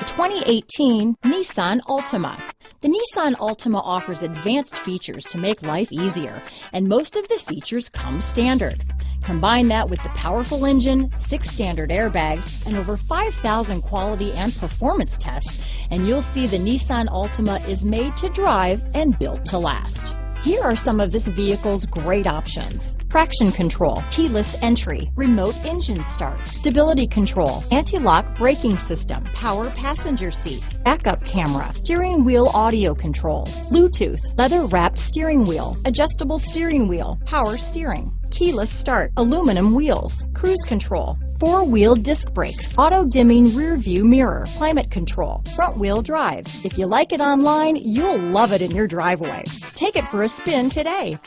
The 2018 Nissan Altima. The Nissan Altima offers advanced features to make life easier, and most of the features come standard. Combine that with the powerful engine, 6 standard airbags, and over 5,000 quality and performance tests, and you'll see the Nissan Altima is made to drive and built to last. Here are some of this vehicle's great options: traction control, keyless entry, remote engine start, stability control, anti-lock braking system, power passenger seat, backup camera, steering wheel audio controls, Bluetooth, leather-wrapped steering wheel, adjustable steering wheel, power steering, keyless start, aluminum wheels, cruise control, 4-wheel disc brakes, auto-dimming rear-view mirror, climate control, front-wheel drive. If you like it online, you'll love it in your driveway. Take it for a spin today.